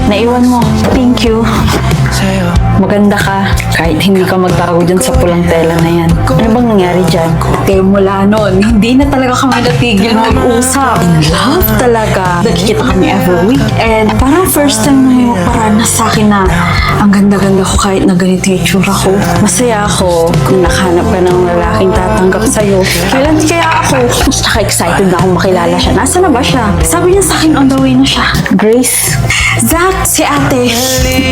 Naiwan mo. Thank you. Maganda ka. Kahit hindi ka magtago dyan sa pulang tela na yan. Ano bang nangyari dyan? Kaya mula noon, hindi na talaga kami natigil mag-usap. In love talaga. Nagkikita kami every week. And parang first time na may maparanas sa akin na ang ganda-ganda ko kahit na ganito yung itsura ko. Masaya ako kung nakahanap ka ng lalaking tatanggap sa'yo. Kailan kaya ako? Tsaka excited na akong makilala siya. Nasa na ba siya? Sabi niya sa akin on the way na siya. Grace. Zach, si ate.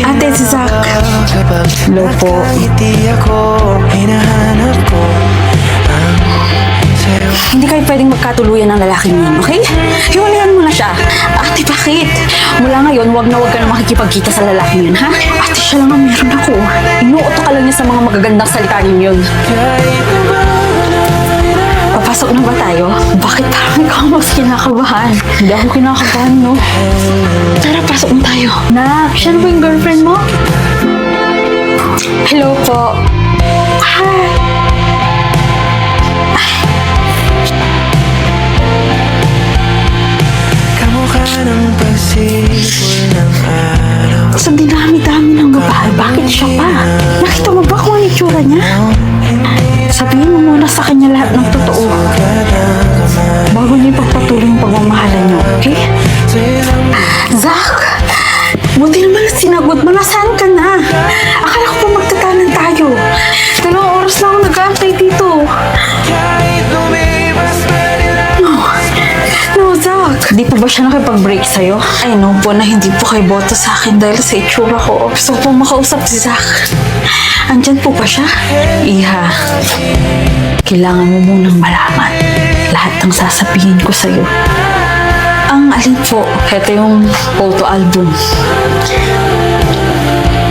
Ate, si Zach. Hello po. Hindi kayo pwedeng magkatuluyan ng lalaking yun, okay? Hiwalayan mo na siya. Ate, bakit? Mula ngayon, wag na ka na makikipagkita sa lalaking yun, ha? Ate, siya lang ang meron ako. Inuuto ka lang niya sa mga magagandang salita ninyo yun. Papasok na ba tayo? Bakit parang ikaw mas kinakabahan? Hindi ako kinakabahan, no? Tara, pasok na tayo. Nak, siya na ba yung girlfriend mo? Hello po. Hi. Sa dinami-dami ng babae, bakit siya pa? Nakita mo ba kung ano yung tsura niya? Sabihin mo muna sa kanya lahat ng totoo bago niya ipagpatuloy yung pagmamahalan niyo, okay? Zach! Buti naman sinagot mo. Nasaan ka na? Akala ko pa magtatanan tayo. 2 oras na ako nag-aantay dito. No, Zach. Di pa ba siya nakipag-break sa'yo? I know po na hindi po kayo boto sa akin dahil sa itsura ko. Gusto ko po makausap si Zach. Andyan po ba siya? Iha, kailangan mo munang malaman lahat ng sasabihin ko sa'yo. Ang alin po, ito yung photo album.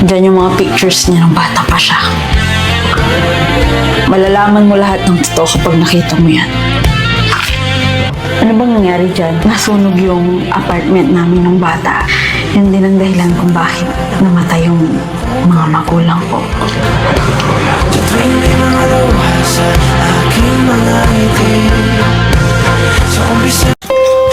Diyan yung mga pictures niya nung bata pa siya. Malalaman mo lahat ng totoo kapag nakita mo yan. Ano bang nangyari dyan? Nasunog yung apartment namin ng bata. Yun din ang dahilan kung bakit namatay yung mga magulang ko.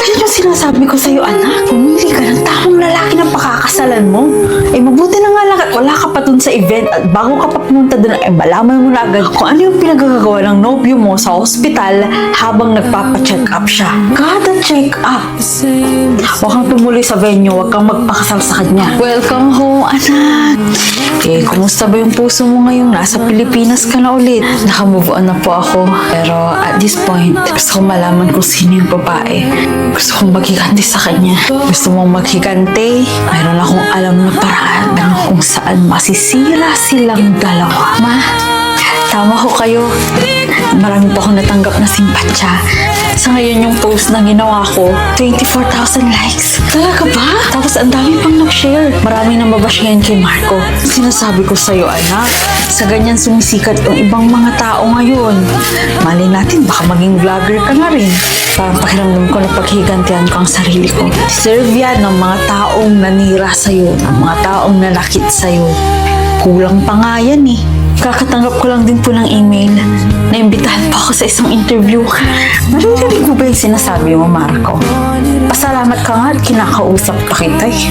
Yan yung sinasabi ko sa'yo, anak. Pumili ka ng tamang lalaki na pakakasalan mo. Eh, mabuti na nga lang at wala ka pa dun sa event at bago ka pa pumunta dun, eh, malaman mo na agad kung ano yung pinagagawa ng nobyo mo sa ospital habang nagpapacheck up siya. Kada check up. Huwag kang tumuloy sa venue, huwag kang magpakasal sa kanya. Welcome home, anak. Eh, kumusta ba yung puso mo ngayong nasa Pilipinas ka na ulit? Nakamove on na po ako. Pero at this point, gusto ko malaman kung sino yung babae. Gusto kong maghiganti sa kanya. Gusto mong maghiganti? Mayroon akong alam na paraan kung saan masisira silang dalawa. Ma, tama ko kayo. Marami pa akong natanggap na simpatsya. Sa ngayon yung post na ginawa ko, 24,000 likes. Talaga ba? Tapos ang dami pang nag-share. Marami nang mabash ngayon kay Marco. Sinasabi ko sa'yo, anak, sa ganyan sumisikat yung ibang mga tao ngayon. Malay natin, baka maging vlogger ka na rin. Parang pakiramdam ko na paghigantihan ko ang sarili ko. Deserve yan ng mga taong nanira sa'yo, ng mga taong nanakit sa'yo. Kulang pa nga yan eh. Kakatanggap ko lang din po ng email. Naimbitahan pa ako sa isang interview. Narinig mo ba yung sinasabi mo, Marco? Pasalamat ka nga at kinakausap pa kita eh.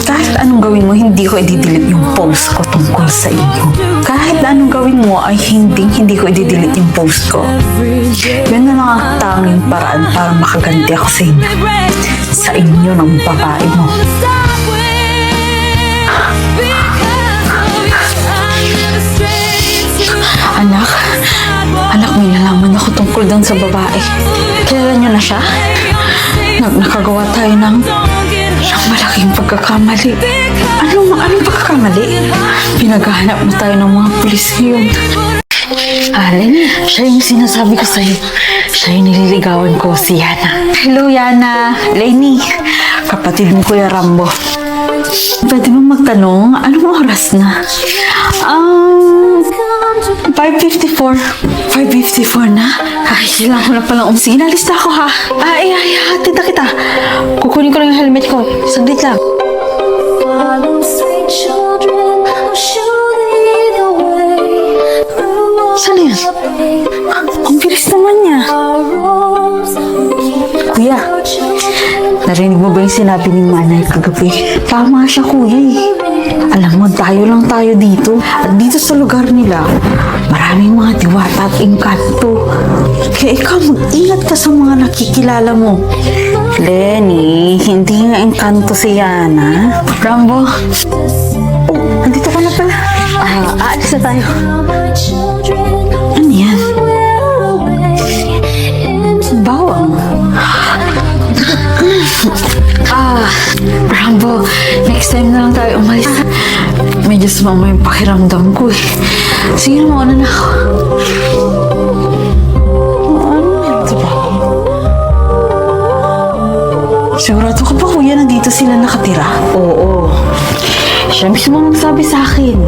Kahit anong gawin mo, hindi ko i-delete yung post ko tungkol sa iyo. Kahit anong gawin mo ay hindi ko i-delete yung post ko. Yun na lang ang tanging paraan para makaganti ako sa inyo. Sa inyo ng babae mo. Anak, may nalaman ako tungkol doon sa babae. Kilala niyo na siya? Nakagawa tayo ng malaking pagkakamali. Anong pagkakamali? Pinaghahanap na tayo ng mga pulis ngayon. Alin, siya yung sinasabi ko sa'yo. Siya yung nililigawan ko, si Yana. Hello, Yana. Lenny, kapatid mo Kuya Rambo. Pwede mo magtanong, anong oras na? 5:54. 5:54 na? Ay, kailangan ko na palang umsi. Inalis na ako, ha? Ay, hatid na kita. Kukunin ko lang yung helmet ko. Saglit lang. Saan yan? Ang bilis naman niya. Kuya, Narinig mo ba yung sinabi ni Manay kagabi? Tama siya, kuya eh. Alam mo, tayo dito. At dito sa lugar nila, maraming mga diwata at engkanto. Kaya ikaw, mag-ingat ka sa mga nakikilala mo. Lenny, hindi nga engkanto si Yana. Rambo, oh, nandito ka na pala. Aalis na tayo. Ano yan? Bawang. Rambo, next time na lang tayo umalis. Medyo sumama yung pakiramdam ko eh. Sige na, mauna na ako. Ano ito ba? Sigurado ka ba, kuya, nandito sila nakatira? Oo. Siya mismo nagsabi sa akin.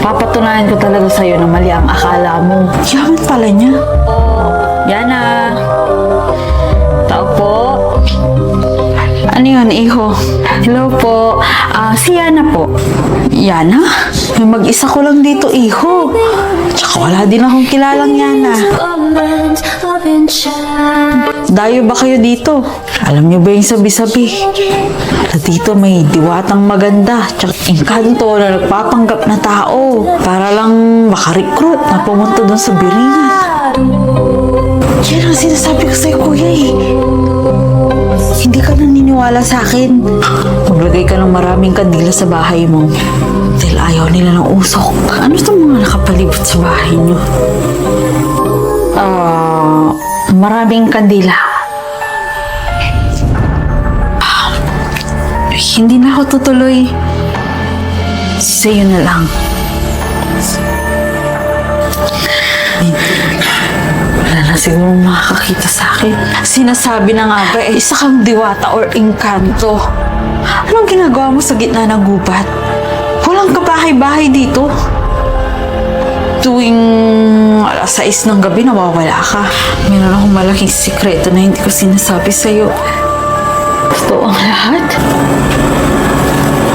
Papatunayan ko talaga sa'yo na mali ang akala mo. Yaman pala niya. Yana. Tao po. Ano yun, iho? Hello po. Si Yana po. Yana? May mag-isa ko lang dito, iho. Tsaka wala din akong kilalang Yana. Dayo ba kayo dito? Alam niyo ba yung sabi-sabi? Na dito may diwatang maganda tsaka engkanto na nagpapanggap na tao para lang makarecruit na pumunta doon sa biringan. Yan ang sinasabi ko sa'yo, kuya eh. Hindi ka naniniwala sa akin. Maglagay ka ng maraming kandila sa bahay mo. Dahil ayaw nila ng usok. Ano itong mga nakapalibot sa bahay niyo? Maraming kandila. Hindi na ako tutuloy. Sa'yo na lang. Wala na siguro makakakita sa akin. Sinasabi na nga ba, isa kang diwata or engkanto. Anong ginagawa mo sa gitna ng gubat? Walang kabahay-bahay dito. Tuwing alas 6 ng gabi, nawawala ka. Meron akong malaking sikreto na hindi ko sinasabi sa'yo. Gusto ang lahat?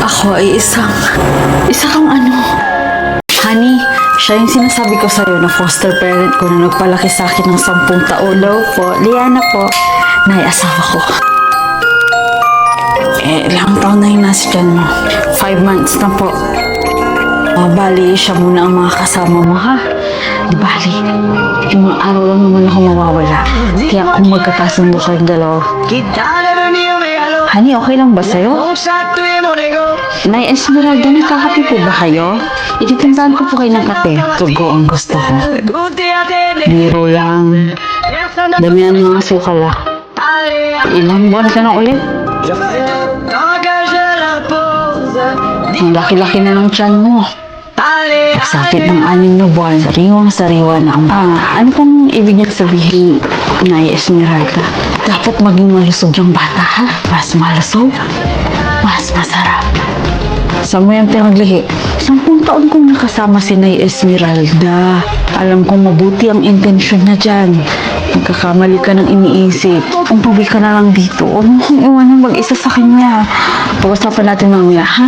Ako ay isa kang ano? Honey, siya yung sinasabi ko sa'yo na foster parent ko na nagpalaki sa akin ng 10 taon. Hello po, Liana po. Nai-asawa ko. Ilang taon na yung nasa dyan mo? 5 months na po. Bali, siya muna ang mga kasama mo, ha? Di bali, yung mga araw lang naman ako mawawala. Kaya kung magkakasundo kayong dalawa. Honey, okay lang ba sa'yo? Nay Esmeralda, nakakape po ba kayo? Ititintahan ko po kayo ng kape. Tugo ang gusto ko. Biro lang. Damihan mga sukal ah. Ilang buwan ka na ulit? Ang laki-laki na ng tiyan mo. Pagsapit ng 6 na buwan, sariwang-sariwa na ang ano pong ibig niya sabihin, Nay Esmeralda? Dapat maging malusog yung bata, ha? Mas malusog, mas masarap. Saan mo yung pinaglihi? 10 taon kong nakasama si Nay Esmeralda. Alam kong mabuti ang intensyon na dyan. Magkakamali ka ng iniisip. Umuwi ka na lang dito. Huwag mo kong iwanan mag-isa sa kanya. Pag-usapan natin mamaya, ha?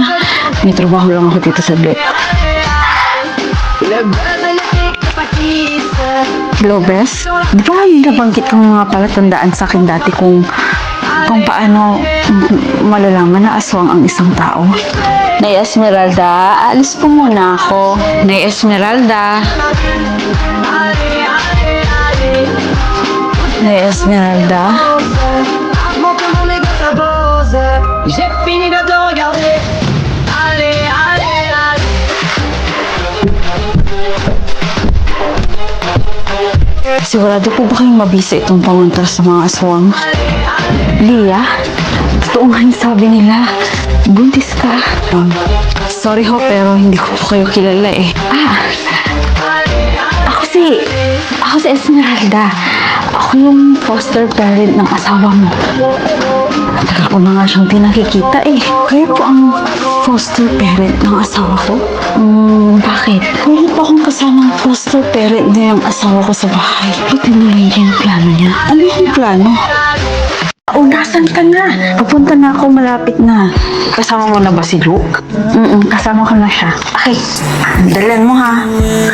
May trabaho lang ako dito sa bed. Hello, Bes? Di ba yung nabanggit kong mga palatandaan sa akin dati kung paano malalaman na aswang ang isang tao? Nay Esmeralda, alis po muna ako. Nay Esmeralda. Nay Esmeralda. J'ai fini de te regarder. Allez, allez, allez. Sigurado po ba kayong mabisa itong pangunta sa mga aswang? Lia, totoo nga yung sabi nila. Buntis ka. Sorry ho, pero hindi ko po kayo kilala eh. Ako si Esmeralda. Ako yung foster parent ng asawa mo. Tagal ko na nga siyang pinakikita eh. Kayo po ang foster parent ng asawa ko? Bakit? Meron pa akong kasamang foster parent na yung asawa ko sa bahay. Itinuloy niya yung plano niya. Ano yung plano? Nasan ka na? Papunta na ako, malapit na. Kasama mo na ba si Luke? Kasama ko na siya. Okay, dalan mo ha.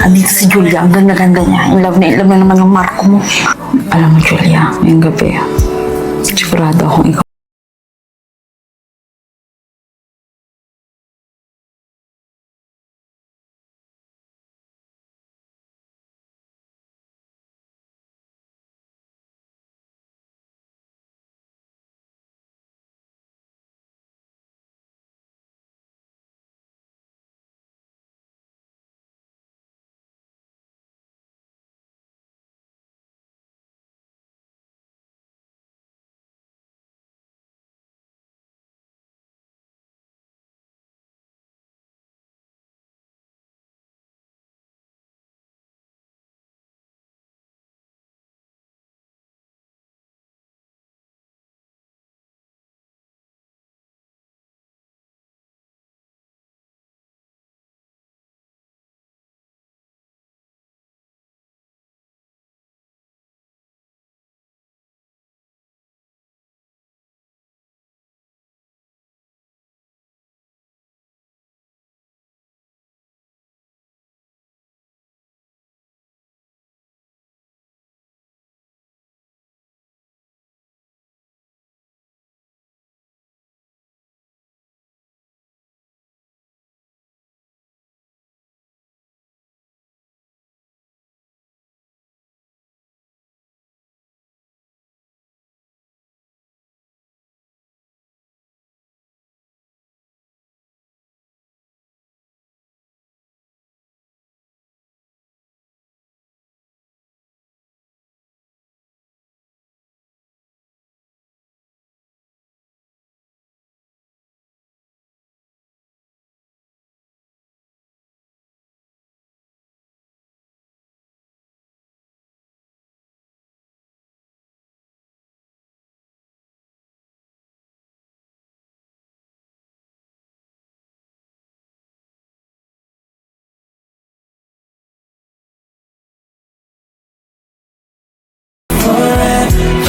Dito si Julia, ang ganda-ganda niya. In love na naman yung Marco mo. Alam mo, Julia, ngayong gabi, sigurado akong ikaw